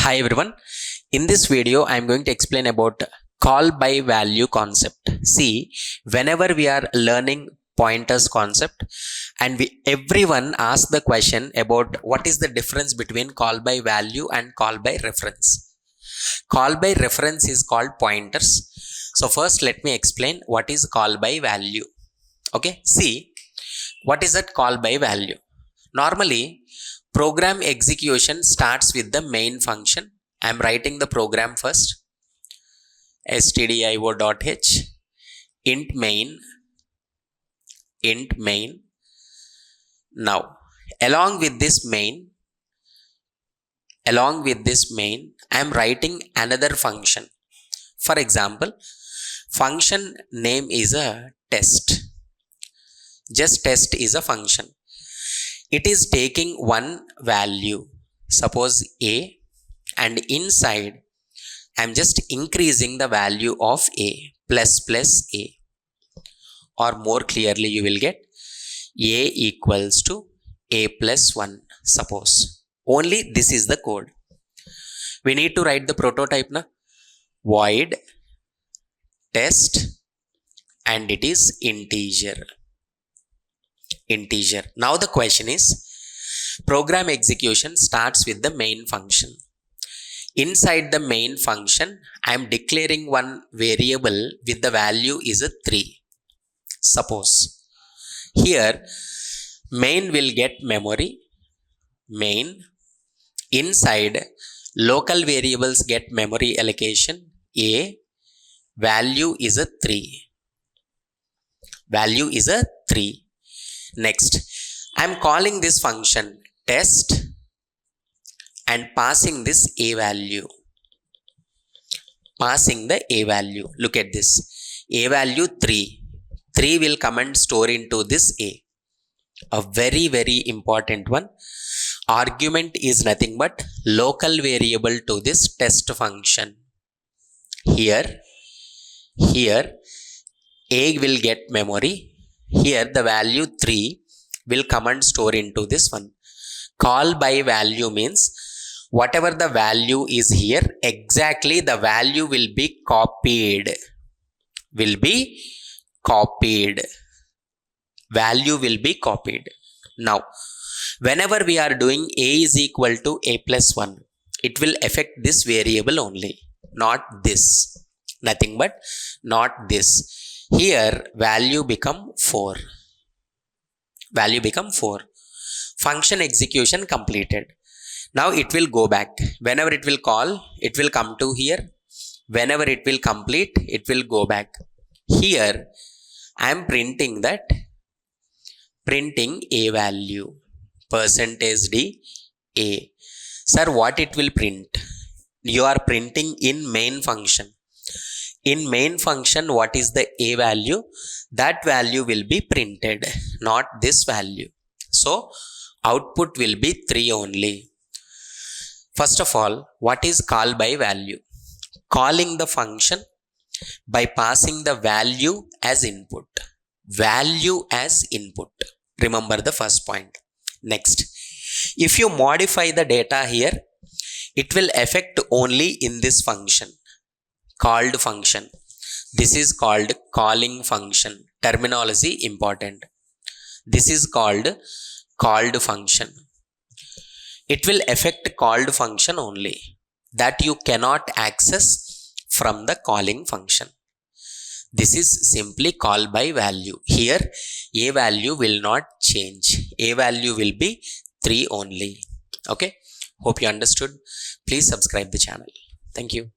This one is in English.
Hi everyone. In this video, I am going to explain about call by value concept. See, whenever we are learning pointers concept and everyone asks the question about what is the difference between call by value and call by reference. Call by reference is called pointers. So first let me explain what is call by value. Okay, see, what is that call by value? Normally, program execution starts with the main function. I am writing the program first. stdio.h int main. Now, along with this main, I am writing another function. For example, function name is a test. Just test is a function. It is taking one value, suppose a, and inside I am just increasing the value of a plus a, or more clearly you will get a equals to a plus 1, suppose. Only this is the code. We need to write the prototype na. Void test and it is integer. Now the question is, program execution starts with the main function. Inside the main function, I am declaring one variable with the value is a 3. Suppose here main will get memory, main, inside local variables get memory allocation, a, value is a 3. Next, I am calling this function test and passing this a value. Look at this. A value 3. 3 will come and store into this a. A very, very important one. Argument is nothing but local variable to this test function. Here a will get memory. Here the value 3 will come and store into this one. Call by value means whatever the value is here, exactly the value will be copied. Value will be copied. Now, whenever we are doing a is equal to a plus 1, it will affect this variable only, not this. Nothing but not this. Here value become 4. Function execution completed. Now it will go back. Whenever it will call, it will come to here. Whenever it will complete, it will go back. Here I am printing a value, %d a. Sir, what it will print? You are printing in main function. In main function, what is the a value? That value will be printed, not this value. So, output will be 3 only. First of all, what is call by value? Calling the function by passing the value as input. Remember the first point. Next, if you modify the data here, it will affect only in this function. Called function. This is called calling function. Terminology important. This is called function. It will affect called function only. That you cannot access from the calling function. This is simply call by value. Here a value will not change. A value will be 3 only. Okay. Hope you understood. Please subscribe the channel. Thank you.